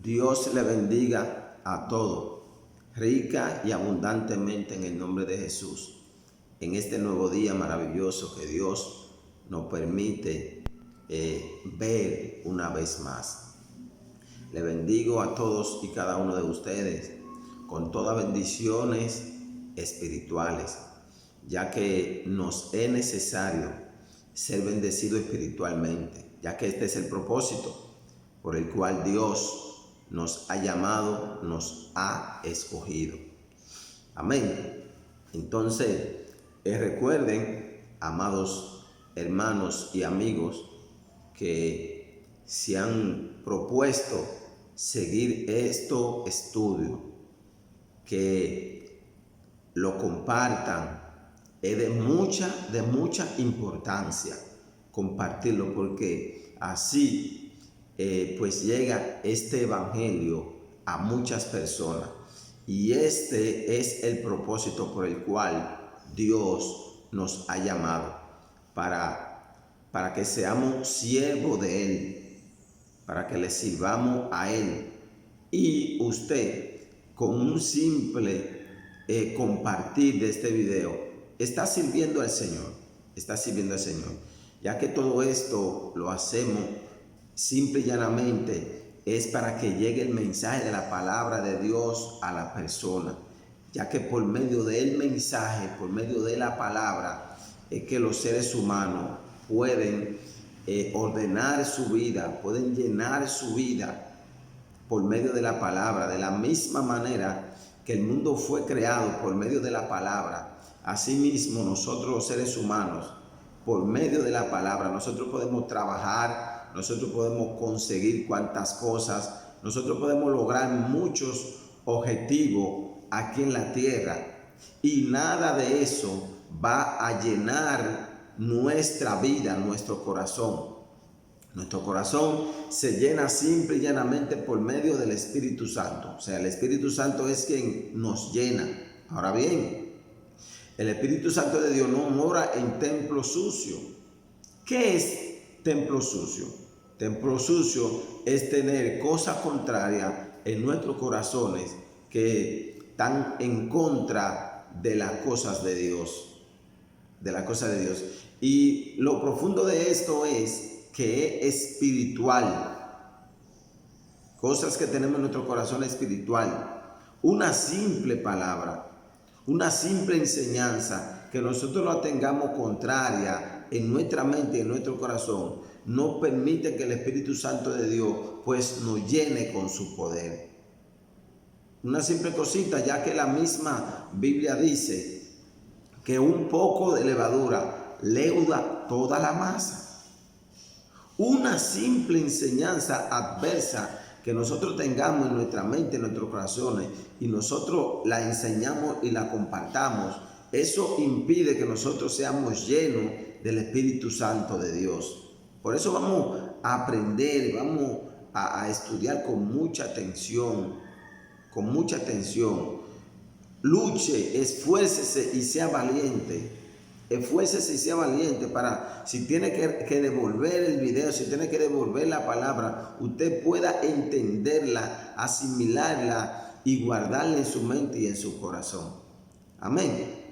Dios le bendiga a todos, rica y abundantemente en el nombre de Jesús. En este nuevo día maravilloso que Dios nos permite ver una vez más. Le bendigo a todos y cada uno de ustedes con todas bendiciones espirituales, ya que nos es necesario ser bendecido espiritualmente, ya que este es el propósito por el cual Dios nos ha llamado, nos ha escogido. Amén. Entonces, recuerden, amados hermanos y amigos, que se han propuesto seguir estos estudios, que lo compartan. Es de mucha importancia compartirlo, porque así pues llega este evangelio a muchas personas, y este es el propósito por el cual Dios nos ha llamado, para que seamos siervos de Él, para que le sirvamos a Él. Y usted, con un simple compartir de este video, está sirviendo al Señor, ya que todo esto lo hacemos simple y llanamente es para que llegue el mensaje de la palabra de Dios a la persona, ya que por medio del mensaje, por medio de la palabra, es que los seres humanos pueden ordenar su vida, pueden llenar su vida por medio de la palabra. De la misma manera que el mundo fue creado por medio de la palabra, asimismo nosotros los seres humanos, por medio de la palabra, nosotros podemos trabajar, nosotros podemos conseguir cuantas cosas, nosotros podemos lograr muchos objetivos aquí en la tierra, y nada de eso va a llenar nuestra vida, nuestro corazón. Nuestro corazón se llena simple y llanamente por medio del Espíritu Santo. O sea, el Espíritu Santo es quien nos llena. Ahora bien, el Espíritu Santo de Dios no mora en templo sucio. ¿Qué es templo sucio? Templo sucio es tener cosas contrarias en nuestros corazones que están en contra de las cosas de Dios. Y lo profundo de esto es que es espiritual. Cosas que tenemos en nuestro corazón espiritual. Una simple palabra, una simple enseñanza que nosotros la tengamos contraria en nuestra mente y en nuestro corazón, no permite que el Espíritu Santo de Dios pues nos llene con su poder. Una simple cosita, ya que la misma Biblia dice que un poco de levadura leuda toda la masa. Una simple enseñanza adversa que nosotros tengamos en nuestra mente, en nuestros corazones, y nosotros la enseñamos y la compartamos, eso impide que nosotros seamos llenos del Espíritu Santo de Dios. Por eso vamos a aprender, vamos a estudiar con mucha atención, Luche, esfuércese y sea valiente. Esfuércese y sea valiente para, si tiene que devolver el video, si tiene que devolver la palabra, usted pueda entenderla, asimilarla y guardarla en su mente y en su corazón. Amén.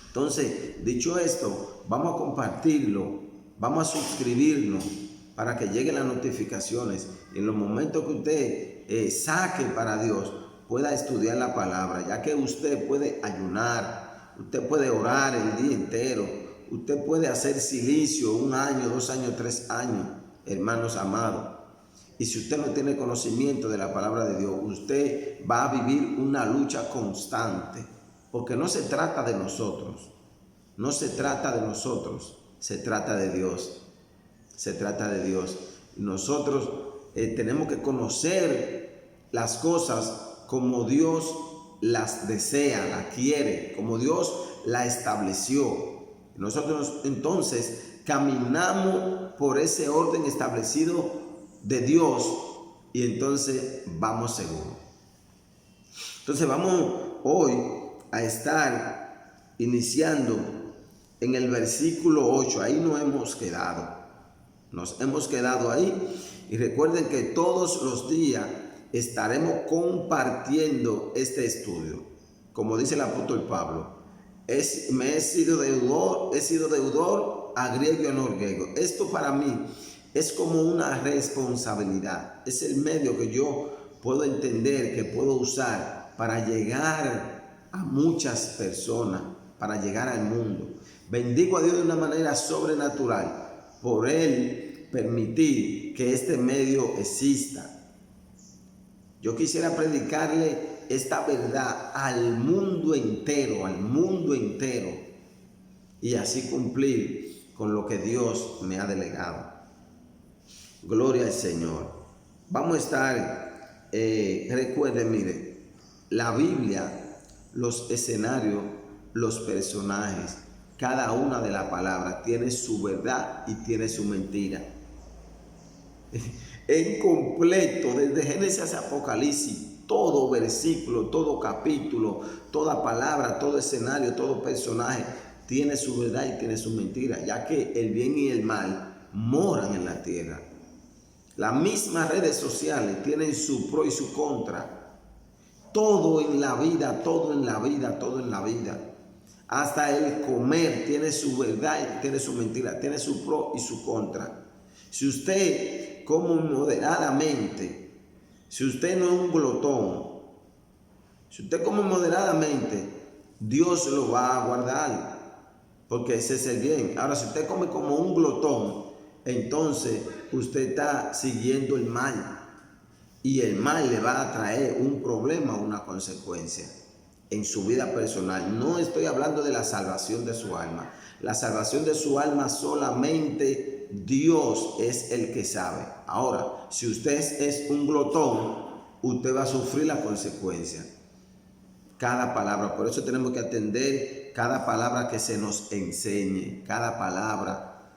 Entonces, dicho esto, vamos a compartirlo, vamos a suscribirnos para que lleguen las notificaciones. En los momentos que usted saque para Dios, pueda estudiar la palabra, ya que usted puede ayunar, usted puede orar el día entero, usted puede hacer silicio 1 año, 2 años, 3 años, hermanos amados. Y si usted no tiene conocimiento de la palabra de Dios, usted va a vivir una lucha constante, porque no se trata de nosotros, se trata de Dios, Nosotros tenemos que conocer las cosas como Dios las desea, las quiere, como Dios la estableció. Nosotros entonces caminamos por ese orden establecido de Dios, y entonces vamos seguros. Entonces vamos hoy a estar iniciando en el versículo 8. Ahí nos hemos quedado ahí, y recuerden que todos los días estaremos compartiendo este estudio. Como dice el apóstol Pablo, me he sido deudor a griego y a no griego. Esto para mí es como una responsabilidad. Es el medio que yo puedo entender, que puedo usar para llegar a muchas personas, para llegar al mundo. Bendigo a Dios de una manera sobrenatural por Él permitir que este medio exista. Yo quisiera predicarle esta verdad al mundo entero, y así cumplir con lo que Dios me ha delegado. Gloria al Señor. Vamos a estar, recuerden, mire, la Biblia, los escenarios, los personajes, cada una de las palabras tiene su verdad y tiene su mentira. En completo, desde Génesis a Apocalipsis, todo versículo, todo capítulo, toda palabra, todo escenario, todo personaje tiene su verdad y tiene su mentira, ya que el bien y el mal moran en la tierra. Las mismas redes sociales tienen su pro y su contra. Todo en la vida, todo en la vida, todo en la vida. Hasta el comer tiene su verdad y tiene su mentira, tiene su pro y su contra. Si usted come moderadamente, si usted no es un glotón, si usted come moderadamente, Dios lo va a guardar, porque ese es el bien. Ahora, si usted come como un glotón, entonces usted está siguiendo el mal, y el mal le va a traer un problema, una consecuencia en su vida personal. No estoy hablando de la salvación de su alma. La salvación de su alma solamente Dios es el que sabe. Ahora, si usted es un glotón, usted va a sufrir la consecuencia. Cada palabra, por eso tenemos que atender cada palabra que se nos enseñe, cada palabra.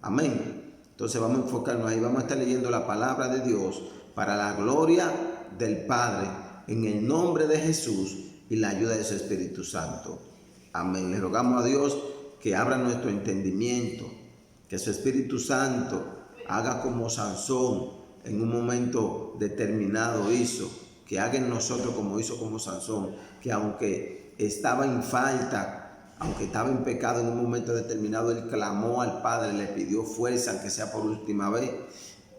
Amén. Entonces vamos a enfocarnos ahí, vamos a estar leyendo la palabra de Dios para la gloria del Padre, en el nombre de Jesús y la ayuda de su Espíritu Santo. Amén. Le rogamos a Dios que abra nuestro entendimiento, que su Espíritu Santo haga como Sansón en un momento determinado hizo, que haga en nosotros como hizo como Sansón, que aunque estaba en falta, aunque estaba en pecado en un momento determinado, él clamó al Padre, le pidió fuerza, aunque sea por última vez,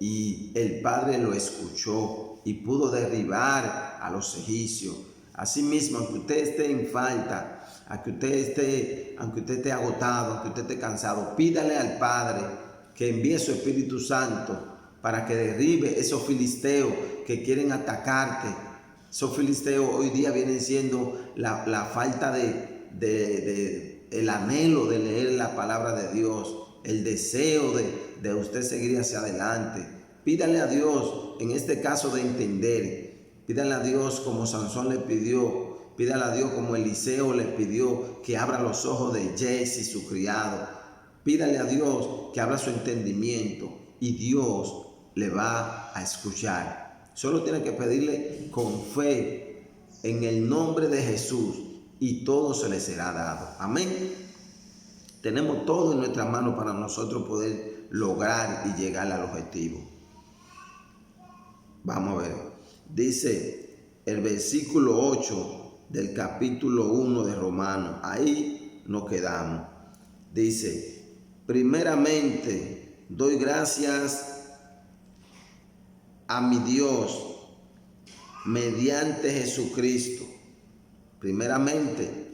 y el Padre lo escuchó y pudo derribar a los egipcios. Asimismo, aunque usted esté en falta, aunque usted esté agotado, aunque usted esté cansado, pídale al Padre que envíe su Espíritu Santo para que derribe esos filisteos que quieren atacarte. Esos filisteos hoy día vienen siendo la falta el anhelo de leer la palabra de Dios, el deseo de usted seguir hacia adelante. Pídale a Dios, en este caso de entender, pídale a Dios como Sansón le pidió, pídale a Dios como Eliseo le pidió que abra los ojos de Jesse, su criado. Pídale a Dios que abra su entendimiento y Dios le va a escuchar. Solo tiene que pedirle con fe en el nombre de Jesús y todo se le será dado. Amén. Tenemos todo en nuestras manos para nosotros poder lograr y llegar al objetivo. Vamos a ver. Dice el versículo 8 del capítulo 1 de Romanos. Ahí nos quedamos. Dice, primeramente doy gracias a mi Dios mediante Jesucristo. Primeramente.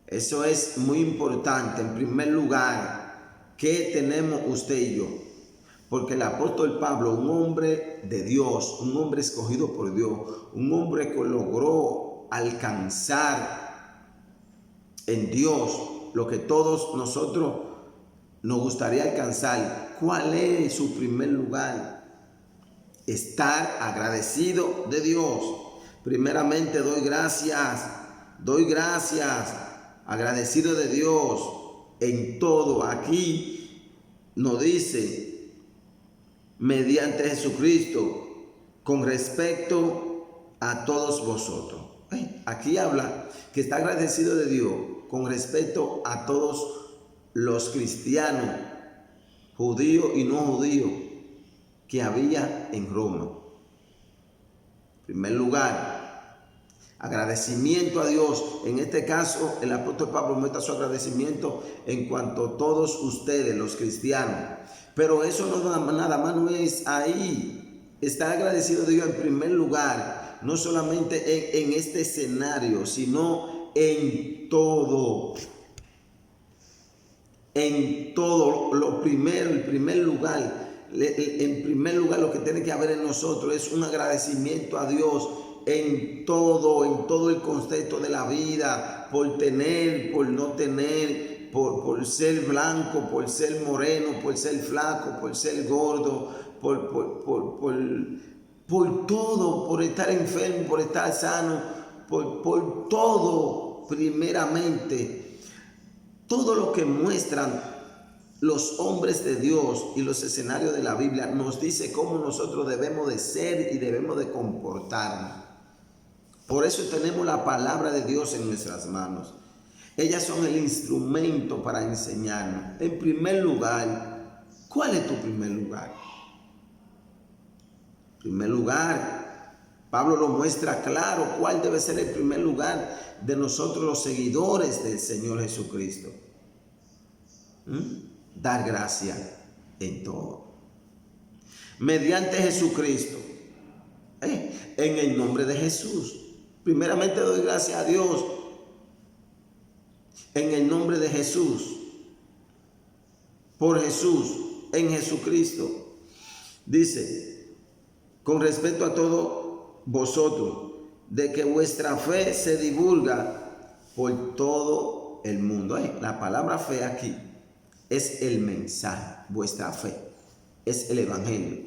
Eso es muy importante. En primer lugar, ¿qué tenemos usted y yo? Porque el apóstol Pablo, un hombre de Dios, un hombre escogido por Dios, un hombre que logró alcanzar en Dios lo que todos nosotros nos gustaría alcanzar. ¿Cuál es su primer lugar? Estar agradecido de Dios. Primeramente doy gracias, agradecido de Dios en todo. Aquí nos dice, mediante Jesucristo, con respecto a todos vosotros. Aquí habla que está agradecido de Dios con respecto a todos los cristianos, judíos y no judíos. que había en Roma. En primer lugar, agradecimiento a Dios. En este caso, el apóstol Pablo muestra su agradecimiento en cuanto a todos ustedes, los cristianos. Pero eso nada más no es ahí. Está agradecido de Dios en primer lugar, no solamente en este escenario, sino en todo. En todo, lo primero, en primer lugar lo que tiene que haber en nosotros es un agradecimiento a Dios en todo el contexto de la vida, por tener, por no tener, por ser blanco, por ser moreno, por ser flaco, por ser gordo, por todo, por estar enfermo, por estar sano, por todo primeramente. Todo lo que muestran los hombres de Dios y los escenarios de la Biblia nos dice cómo nosotros debemos de ser y debemos de comportarnos. Por eso tenemos la palabra de Dios en nuestras manos. Ellas son el instrumento para enseñarnos. En primer lugar, ¿cuál es tu primer lugar? En primer lugar, Pablo lo muestra claro cuál debe ser el primer lugar de nosotros los seguidores del Señor Jesucristo. Dar gracia en todo. Mediante Jesucristo. En el nombre de Jesús. Primeramente doy gracias a Dios. En el nombre de Jesús. Por Jesús. En Jesucristo. Dice, con respecto a todos vosotros, de que vuestra fe se divulga por todo el mundo. La palabra fe aquí es el mensaje, vuestra fe, es el evangelio.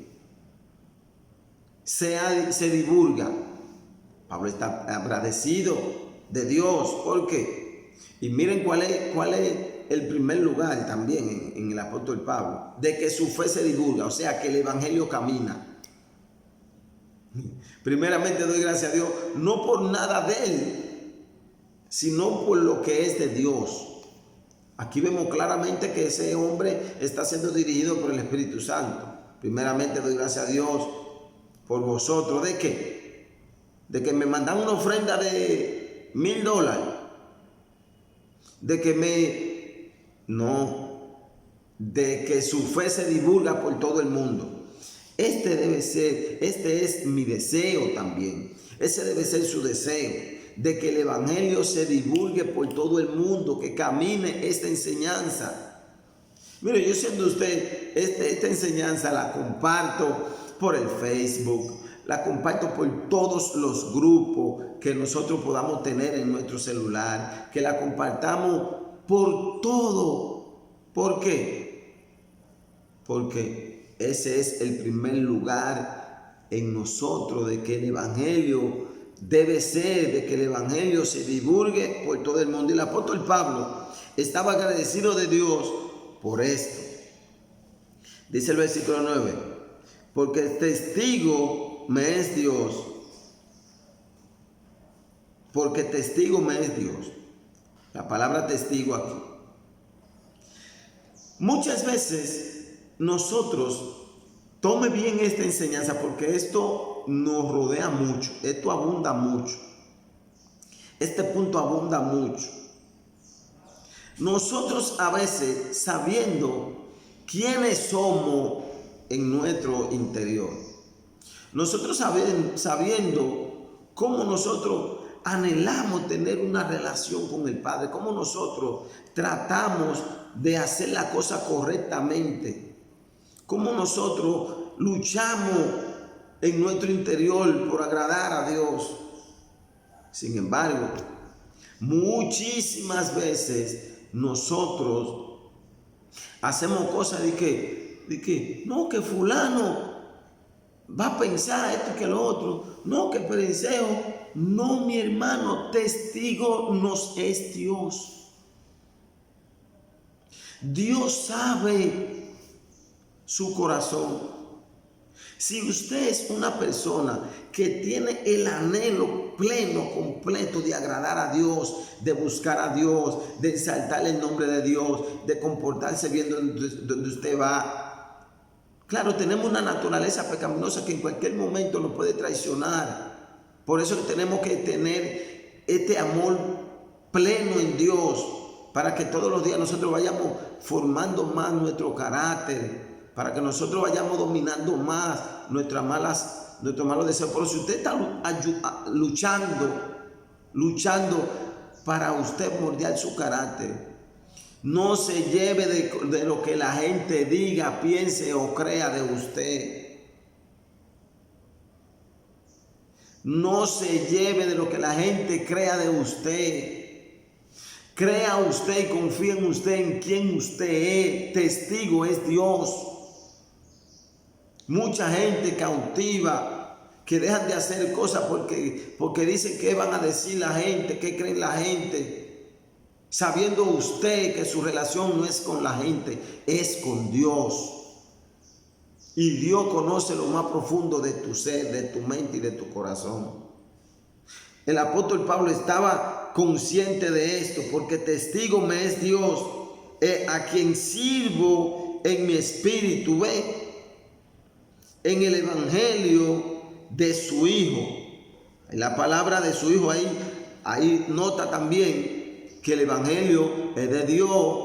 Se divulga. Pablo está agradecido de Dios. ¿Por qué? Y miren cuál es el primer lugar también en el apóstol Pablo, de que su fe se divulga, o sea que el evangelio camina. Primeramente doy gracias a Dios, no por nada de Él, sino por lo que es de Dios. Aquí vemos claramente que ese hombre está siendo dirigido por el Espíritu Santo. Primeramente doy gracias a Dios por vosotros. ¿De qué? De que me mandan una ofrenda de $1,000. De que su fe se divulga por todo el mundo. Este es mi deseo también. Ese debe ser su deseo, de que el evangelio se divulgue por todo el mundo, que camine esta enseñanza. Mire, yo siendo usted, esta enseñanza la comparto por el Facebook, la comparto por todos los grupos que nosotros podamos tener en nuestro celular, que la compartamos por todo. ¿Por qué? Porque ese es el primer lugar en nosotros, de que el evangelio debe ser, de que el evangelio se divulgue por todo el mundo. Y el apóstol Pablo estaba agradecido de Dios por esto. Dice el versículo 9, porque testigo me es Dios. Porque testigo me es Dios. La palabra testigo aquí. Muchas veces nosotros, tome bien esta enseñanza, porque esto nos rodea mucho, esto abunda mucho, este punto abunda mucho. Nosotros a veces, sabiendo quiénes somos en nuestro interior, nosotros sabiendo cómo nosotros anhelamos tener una relación con el Padre, cómo nosotros tratamos de hacer la cosa correctamente, cómo nosotros luchamos en nuestro interior por agradar a Dios. Sin embargo, muchísimas veces nosotros hacemos cosas de que no, que fulano va a pensar esto que lo otro, no, que perenceo. No, mi hermano, testigo nos es Dios. Dios sabe su corazón. Si usted es una persona que tiene el anhelo pleno, completo de agradar a Dios, de buscar a Dios, de exaltar el nombre de Dios, de comportarse bien donde usted va, Claro, tenemos una naturaleza pecaminosa que en cualquier momento nos puede traicionar. Por eso tenemos que tener este amor pleno en Dios, para que todos los días nosotros vayamos formando más nuestro carácter, para que nosotros vayamos dominando más nuestros malos deseos. Por si usted está luchando para usted moldear su carácter, no se lleve de lo que la gente diga, piense o crea de usted. No se lleve de lo que la gente crea de usted. Crea usted y confía en usted, en quien usted es. Testigo es Dios. Mucha gente cautiva que dejan de hacer cosas porque dicen qué van a decir la gente, qué creen la gente. Sabiendo usted que su relación no es con la gente, es con Dios. Y Dios conoce lo más profundo de tu ser, de tu mente y de tu corazón. El apóstol Pablo estaba consciente de esto, porque testigo me es Dios, a quien sirvo en mi espíritu, en el evangelio de su Hijo. En la palabra de su Hijo ahí nota también que el evangelio es de Dios,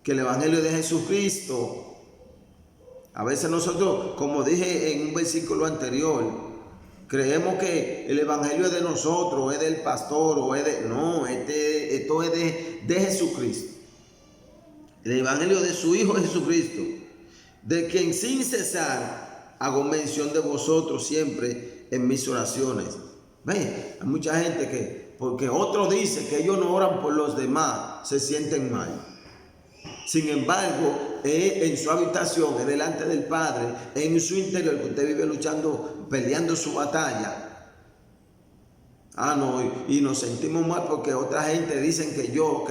que el evangelio es de Jesucristo. A veces nosotros, como dije en un versículo anterior, creemos que el evangelio es de nosotros, es del pastor, o es de... No, esto es de Jesucristo. El evangelio de su Hijo Jesucristo, de quien sin cesar hago mención de vosotros siempre en mis oraciones. Hay mucha gente que, porque otro dice que ellos no oran por los demás, se sienten mal. Sin embargo, en su habitación, delante del Padre, en su interior, que usted vive luchando, peleando su batalla. Y nos sentimos mal porque otra gente dicen que yo.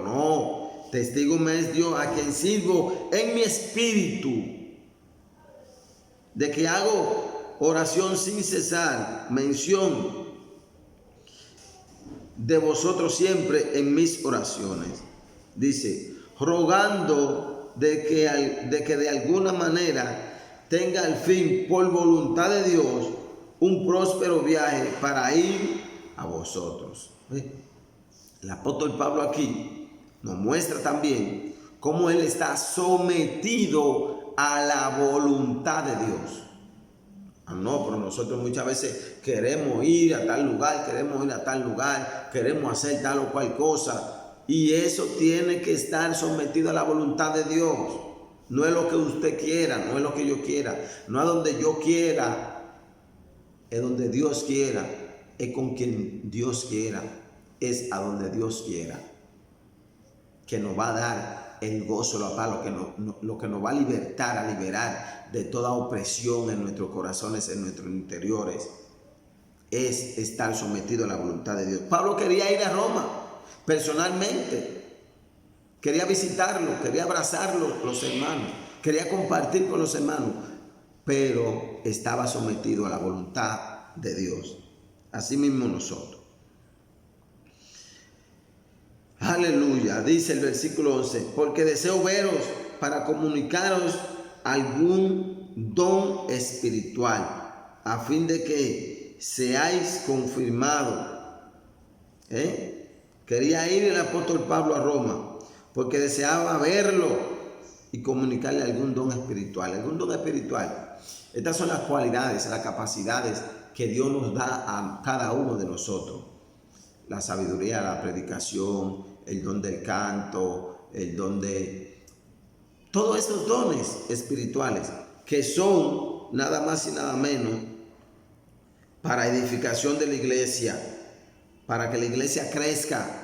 No, testigo me es Dios, a quien sirvo en mi espíritu, de que hago oración sin cesar, mención de vosotros siempre en mis oraciones. Dice, rogando de que de alguna manera tenga al fin, por voluntad de Dios, un próspero viaje para ir a vosotros. El apóstol Pablo aquí nos muestra también cómo él está sometido a la voluntad de Dios. Pero nosotros muchas veces queremos ir a tal lugar, queremos hacer tal o cual cosa, y eso tiene que estar sometido a la voluntad de Dios. No es lo que usted quiera, no es lo que yo quiera, no es donde yo quiera, es donde Dios quiera, es con quien Dios quiera, es a donde Dios quiera, que nos va a dar el gozo, la paz, lo que nos va a liberar de toda opresión en nuestros corazones, en nuestros interiores, es estar sometido a la voluntad de Dios. Pablo quería ir a Roma personalmente, quería visitarlo, quería abrazarlo, los hermanos, quería compartir con los hermanos, pero estaba sometido a la voluntad de Dios. Así mismo nosotros. Aleluya, dice el versículo 11, porque deseo veros para comunicaros algún don espiritual, a fin de que seáis confirmados. Quería ir el apóstol Pablo a Roma, porque deseaba verlo y comunicarle algún don espiritual. Algún don espiritual. Estas son las cualidades, las capacidades que Dios nos da a cada uno de nosotros. La sabiduría, la predicación, el don del canto, el don de... Todos estos dones espirituales que son nada más y nada menos para edificación de la iglesia, para que la iglesia crezca.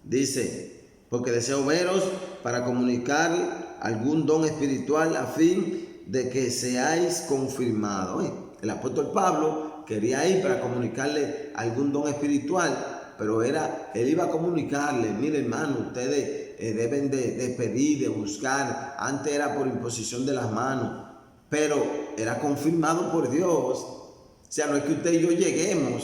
Dice, porque deseo veros para comunicar algún don espiritual a fin de que seáis confirmados. El apóstol Pablo quería ir para comunicarle algún don espiritual, pero él iba a comunicarle, mire hermano, ustedes deben de pedir, de buscar. Antes era por imposición de las manos, pero era confirmado por Dios. O sea, no es que usted y yo lleguemos,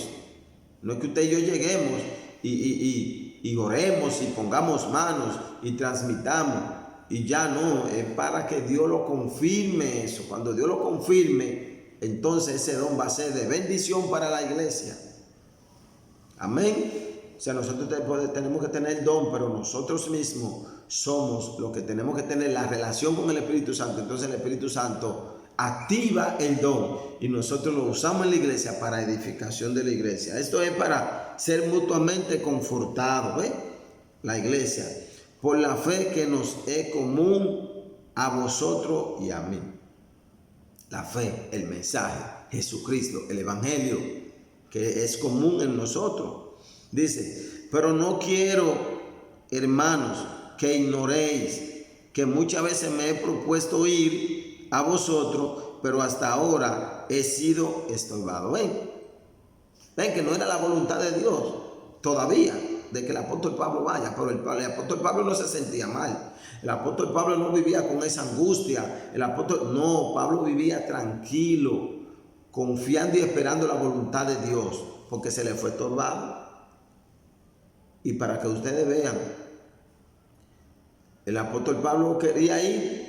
y oremos y pongamos manos y transmitamos. y ya no, es para que Dios lo confirme eso. Cuando Dios lo confirme, entonces ese don va a ser de bendición para la iglesia. Amén. O sea, nosotros tenemos que tener el don, pero nosotros mismos somos los que tenemos que tener la relación con el Espíritu Santo. Entonces el Espíritu Santo activa el don y nosotros lo usamos en la iglesia para edificación de la iglesia. Esto es para ser mutuamente confortados, ¿ves? La iglesia, por la fe que nos es común a vosotros y a mí. La fe, el mensaje, Jesucristo, el evangelio que es común en nosotros. Dice, pero no quiero, hermanos, que ignoréis que muchas veces me he propuesto ir a vosotros, pero hasta ahora he sido estorbado. Ven que no era la voluntad de Dios todavía de que el apóstol Pablo vaya, pero el apóstol Pablo no se sentía mal. El apóstol Pablo no vivía con esa angustia. Pablo vivía tranquilo, confiando y esperando la voluntad de Dios, porque se le fue estorbado. Y para que ustedes vean, el apóstol Pablo quería ir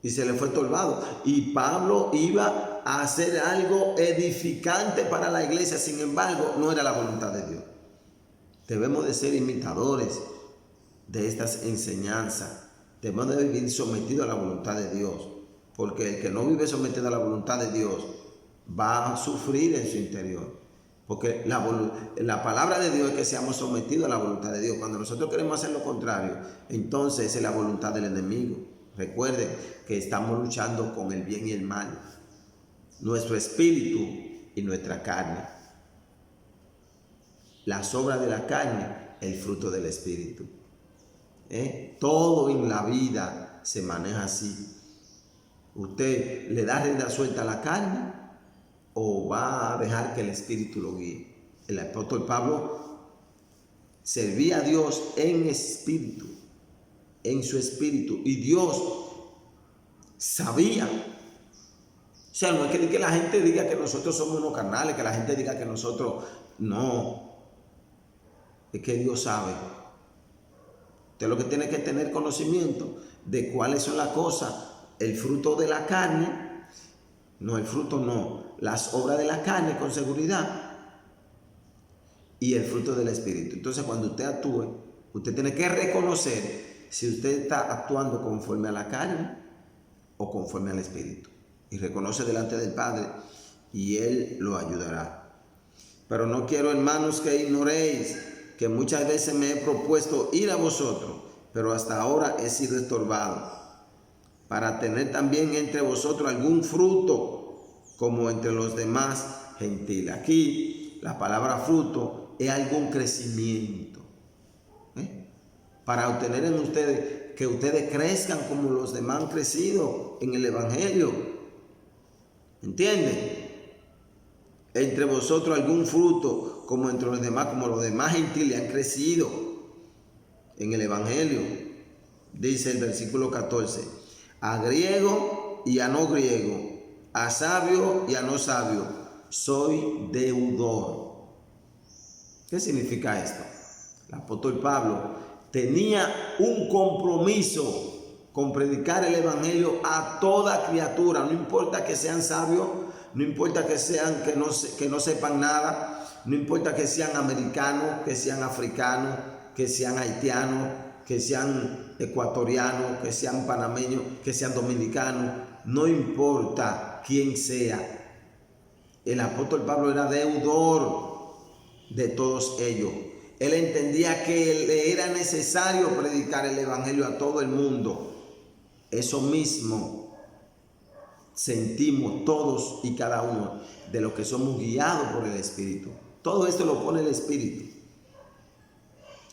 y se le fue estorbado. Y Pablo iba a hacer algo edificante para la iglesia, sin embargo, no era la voluntad de Dios. Debemos de ser imitadores de estas enseñanzas. Debemos de vivir sometidos a la voluntad de Dios, porque el que no vive sometido a la voluntad de Dios va a sufrir en su interior. Porque la palabra de Dios es que seamos sometidos a la voluntad de Dios. Cuando nosotros queremos hacer lo contrario, entonces es la voluntad del enemigo. Recuerden que estamos luchando con el bien y el mal, nuestro espíritu y nuestra carne. Las obras de la carne, el fruto del espíritu. Todo en la vida se maneja así. ¿Usted le da rienda suelta a la carne o va a dejar que el espíritu lo guíe? El apóstol Pablo servía a Dios en espíritu, en su espíritu, y Dios sabía. O sea, no es que la gente diga que nosotros somos unos carnales, que la gente diga que nosotros no. Es que Dios sabe. Usted lo que tiene que tener conocimiento de cuáles son las cosas, el fruto de la carne, no el fruto no, las obras de la carne con seguridad y el fruto del espíritu. Entonces cuando usted actúe, usted tiene que reconocer si usted está actuando conforme a la carne o conforme al espíritu. Y reconoce delante del Padre y Él lo ayudará. Pero no quiero, hermanos, que ignoréis que muchas veces me he propuesto ir a vosotros, pero hasta ahora he sido estorbado, para tener también entre vosotros algún fruto, como entre los demás gentiles. Aquí la palabra fruto es algún crecimiento, para obtener en ustedes, que ustedes crezcan como los demás han crecido en el evangelio. ¿Entienden? Entre vosotros algún fruto, como entre los demás, como los demás gentiles han crecido en el evangelio. Dice el versículo 14, a griego y a no griego, a sabio y a no sabio, soy deudor. ¿Qué significa esto? El apóstol Pablo tenía un compromiso con predicar el evangelio a toda criatura, no importa que sean sabios, no importa que no sepan nada, no importa que sean americanos, que sean africanos, que sean haitianos, que sean ecuatorianos, que sean panameños, que sean dominicanos, no importa quién sea. El apóstol Pablo era deudor de todos ellos. Él entendía que le era necesario predicar el evangelio a todo el mundo. Eso mismo sentimos todos y cada uno de los que somos guiados por el Espíritu. Todo esto lo pone el Espíritu.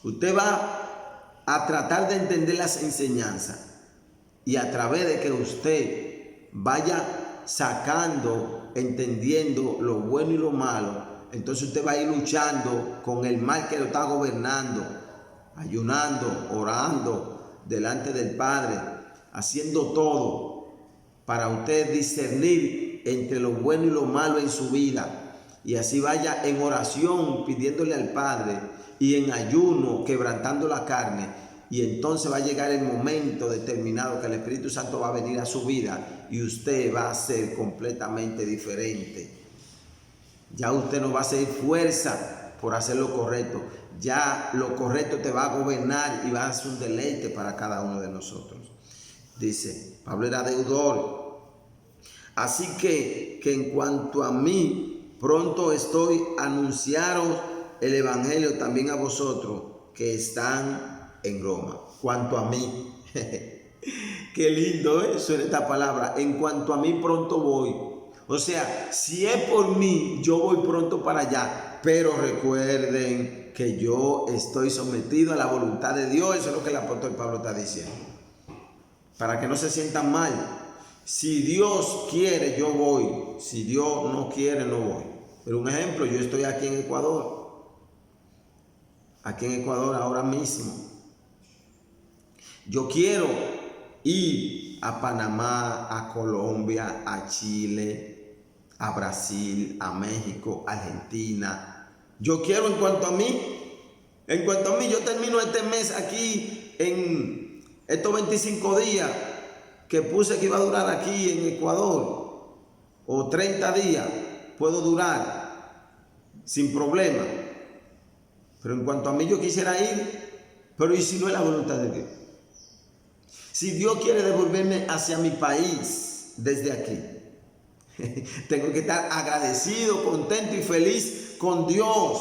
Usted va a tratar de entender las enseñanzas y a través de que usted vaya sacando, entendiendo lo bueno y lo malo, entonces usted va a ir luchando con el mal que lo está gobernando, ayunando, orando delante del Padre, haciendo todo para usted discernir entre lo bueno y lo malo en su vida, y así vaya en oración pidiéndole al Padre y en ayuno quebrantando la carne, Y entonces va a llegar el momento determinado que el Espíritu Santo va a venir a su vida y usted va a ser completamente diferente. Ya usted no va a hacer fuerza por hacer lo correcto. Ya lo correcto te va a gobernar y va a ser un deleite para cada uno de nosotros. Dice, Pablo era deudor. Así que en cuanto a mí, pronto estoy a anunciaros el Evangelio también a vosotros que están en Roma. Cuanto a mí. Qué lindo suena esta palabra. En cuanto a mí, pronto voy. O sea, si es por mí, yo voy pronto para allá. Pero recuerden que yo estoy sometido a la voluntad de Dios. Eso es lo que el apóstol Pablo está diciendo. Para que no se sientan mal. Si Dios quiere, yo voy. Si Dios no quiere, no voy. Pero un ejemplo, yo estoy aquí en Ecuador. Aquí en Ecuador ahora mismo. Yo quiero ir a Panamá, a Colombia, a Chile, a Brasil, a México, a Argentina. Yo quiero en cuanto a mí, yo termino este mes aquí en estos 25 días que puse que iba a durar aquí en Ecuador, o 30 días, puedo durar sin problema. Pero en cuanto a mí yo quisiera ir, pero ¿y si no es la voluntad de Dios? Si Dios quiere devolverme hacia mi país desde aquí, tengo que estar agradecido, contento y feliz con Dios.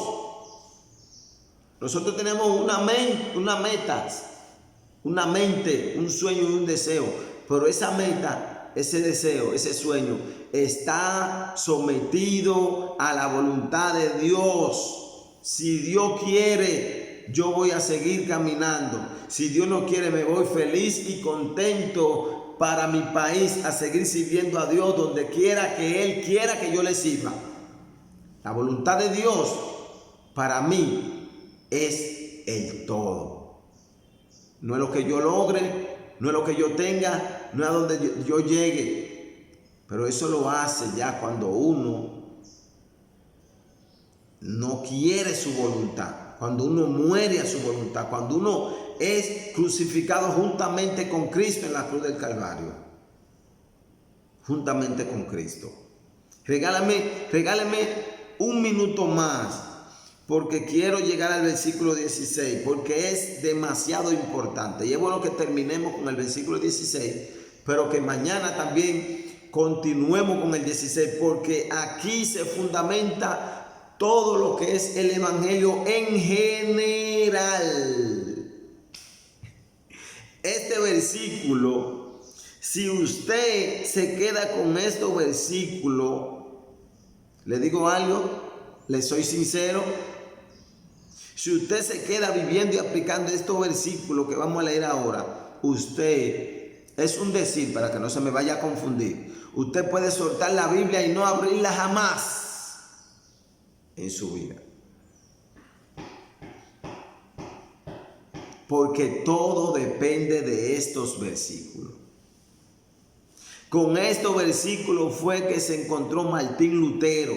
Nosotros tenemos una meta, una mente, un sueño y un deseo, pero esa meta, ese deseo, ese sueño está sometido a la voluntad de Dios. Si Dios quiere, yo voy a seguir caminando. Si Dios no quiere, me voy feliz y contento para mi país a seguir sirviendo a Dios donde quiera que Él quiera que yo le sirva. La voluntad de Dios para mí es el todo. No es lo que yo logre, no es lo que yo tenga, no es a donde yo llegue. Pero eso lo hace ya cuando uno no quiere su voluntad, cuando uno muere a su voluntad, cuando uno es crucificado juntamente con Cristo en la cruz del Calvario, juntamente con Cristo. Regálame un minuto más, porque quiero llegar al versículo 16, porque es demasiado importante. Y es bueno que terminemos con el versículo 16, pero que mañana también continuemos con el 16, porque aquí se fundamenta todo lo que es el Evangelio en general. Este versículo, si usted se queda con estos versículos, le digo algo, le soy sincero, si usted se queda viviendo y aplicando estos versículos que vamos a leer ahora, usted, es un decir para que no se me vaya a confundir, usted puede soltar la Biblia y no abrirla jamás en su vida. Porque todo depende de estos versículos. Con estos versículos fue que se encontró Martín Lutero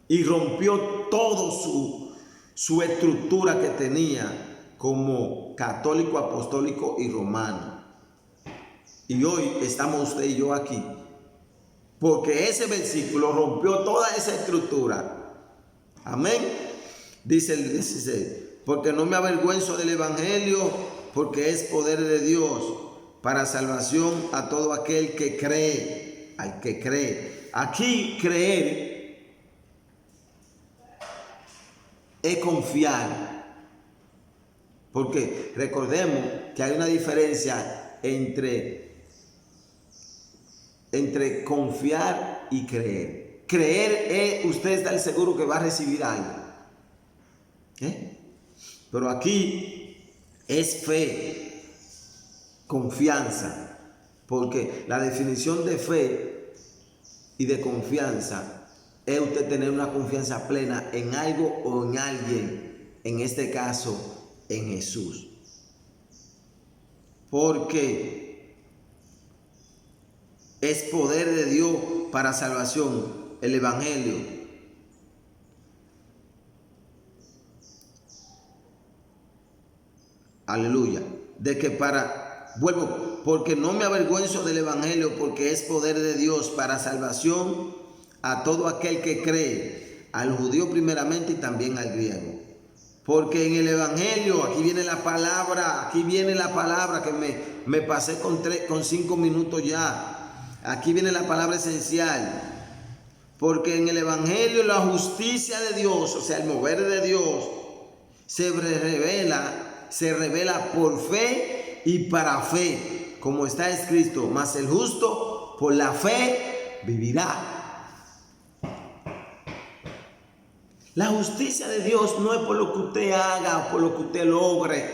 y rompió todo su estructura que tenía como católico, apostólico y romano. Y hoy estamos usted y yo aquí porque ese versículo rompió toda esa estructura. Amén. Dice el 16, porque no me avergüenzo del Evangelio, porque es poder de Dios para salvación a todo aquel que cree, al que cree. Aquí creer es confiar, porque recordemos que hay una diferencia entre confiar y creer. Creer es usted estar seguro que va a recibir algo. Pero aquí es fe, confianza, porque la definición de fe y de confianza es usted tener una confianza plena en algo o en alguien, en este caso en Jesús. Porque es poder de Dios para salvación, el Evangelio. aleluya, porque no me avergüenzo del evangelio, porque es poder de Dios para salvación a todo aquel que cree, al judío primeramente y también al griego. Porque en el evangelio, aquí viene la palabra que me pasé con 5 minutos ya. Aquí viene la palabra esencial. Porque en el evangelio la justicia de Dios, o sea, el mover de Dios, se revela por fe y para fe, como está escrito, mas el justo por la fe vivirá. La justicia de Dios no es por lo que usted haga, por lo que usted logre.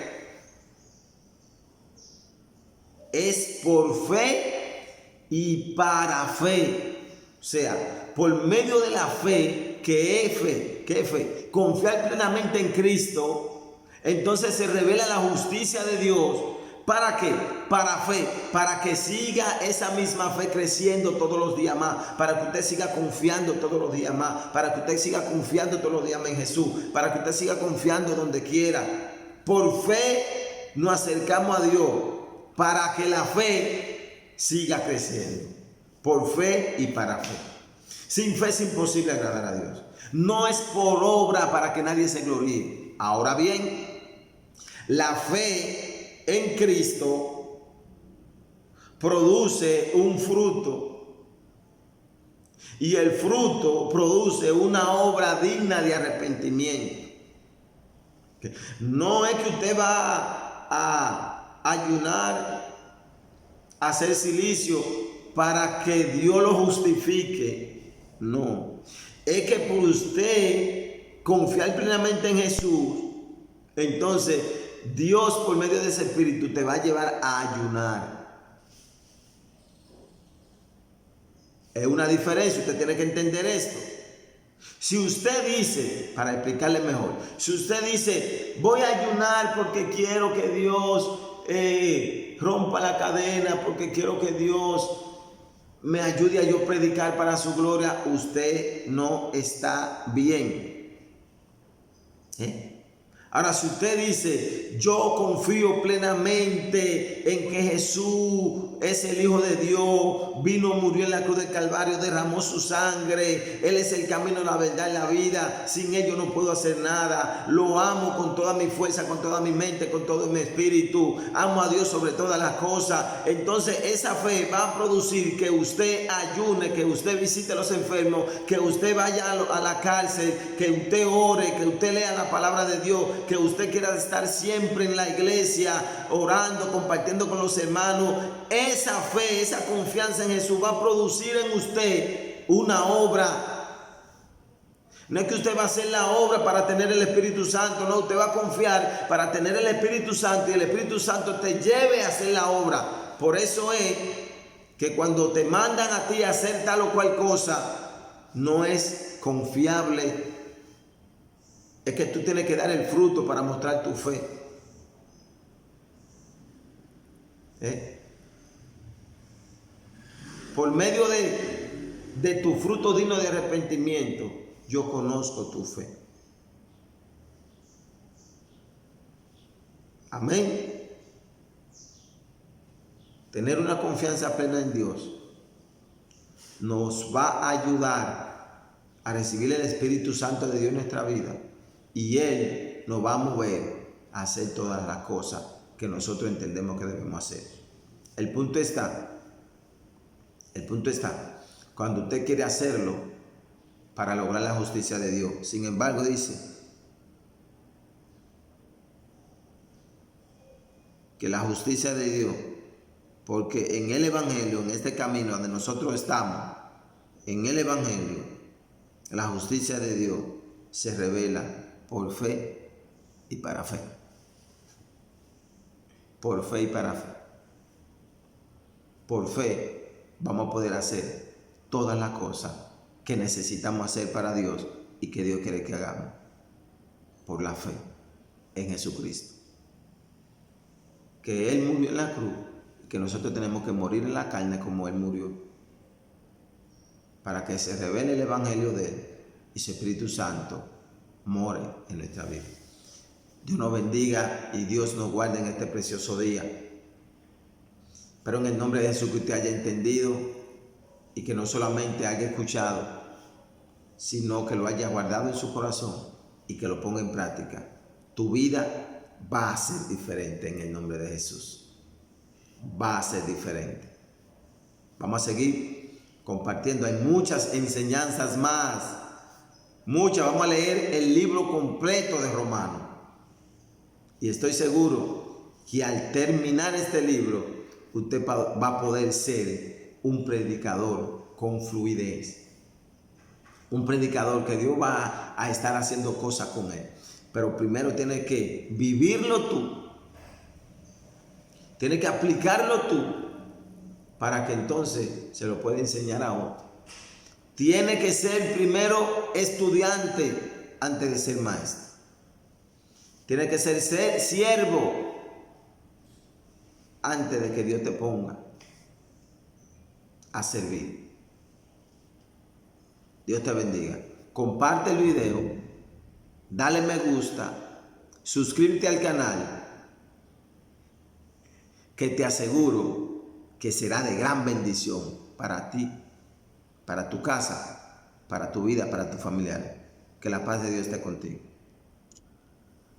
Es por fe y para fe. O sea, por medio de la fe, ¿qué es fe? Confiar plenamente en Cristo. Entonces se revela la justicia de Dios. ¿Para qué? Para fe, para que siga esa misma fe creciendo todos los días más, para que usted siga confiando todos los días más, para que usted siga confiando todos los días más en Jesús, para que usted siga confiando donde quiera. Por fe nos acercamos a Dios, para que la fe siga creciendo. Por fe y para fe. Sin fe es imposible agradar a Dios. No es por obra para que nadie se gloríe. Ahora bien, la fe en Cristo produce un fruto, y el fruto produce una obra digna de arrepentimiento. No es que usted va a ayunar, a hacer silicio para que Dios lo justifique. No, es que por usted confiar plenamente en Jesús, entonces Dios por medio de ese espíritu te va a llevar a ayunar. Es una diferencia, usted tiene que entender esto. Si usted dice, para explicarle mejor, si usted dice, voy a ayunar porque quiero que Dios rompa la cadena, porque quiero que Dios me ayude a yo predicar para su gloria, usted no está bien. Ahora, si usted dice, yo confío plenamente en que Jesús es el Hijo de Dios, vino, murió en la cruz del Calvario, derramó su sangre, Él es el camino, la verdad y la vida, sin Él yo no puedo hacer nada, lo amo con toda mi fuerza, con toda mi mente, con todo mi espíritu, amo a Dios sobre todas las cosas, entonces esa fe va a producir que usted ayune, que usted visite a los enfermos, que usted vaya a la cárcel, que usted ore, que usted lea la palabra de Dios, que usted quiera estar siempre en la iglesia, orando, compartiendo con los hermanos. Esa fe, esa confianza en Jesús va a producir en usted una obra. No es que usted va a hacer la obra para tener el Espíritu Santo, no, usted va a confiar para tener el Espíritu Santo y el Espíritu Santo te lleve a hacer la obra. Por eso es que cuando te mandan a ti a hacer tal o cual cosa, no es confiable. Es que tú tienes que dar el fruto para mostrar tu fe. Por medio de tu fruto digno de arrepentimiento, yo conozco tu fe. Amén. Tener una confianza plena en Dios nos va a ayudar a recibir el Espíritu Santo de Dios en nuestra vida. Y Él nos va a mover a hacer todas las cosas que nosotros entendemos que debemos hacer. El punto está, cuando usted quiere hacerlo para lograr la justicia de Dios. Sin embargo, dice que la justicia de Dios, porque en el Evangelio, en este camino donde nosotros estamos, en el Evangelio, la justicia de Dios se revela por fe y para fe. Por fe y para fe. Por fe vamos a poder hacer todas las cosas que necesitamos hacer para Dios y que Dios quiere que hagamos. Por la fe en Jesucristo. Que Él murió en la cruz, que nosotros tenemos que morir en la carne como Él murió, para que se revele el Evangelio de Él y su Espíritu Santo more en nuestra vida. Dios nos bendiga y Dios nos guarde en este precioso día. Pero en el nombre de Jesús que usted haya entendido y que no solamente haya escuchado, sino que lo haya guardado en su corazón y que lo ponga en práctica. Tu vida va a ser diferente en el nombre de Jesús. Va a ser diferente. Vamos a seguir compartiendo. Hay muchas enseñanzas más. Muchas. Vamos a leer el libro completo de Romanos. Y estoy seguro que al terminar este libro, usted va a poder ser un predicador con fluidez. Un predicador que Dios va a estar haciendo cosas con él. Pero primero tiene que vivirlo tú. Tiene que aplicarlo tú para que entonces se lo pueda enseñar a otro. Tiene que ser primero estudiante antes de ser maestro. Tiene que ser siervo antes de que Dios te ponga a servir. Dios te bendiga. Comparte el video, dale me gusta, suscríbete al canal, que te aseguro que será de gran bendición para ti, para tu casa, para tu vida, para tus familiares. Que la paz de Dios esté contigo.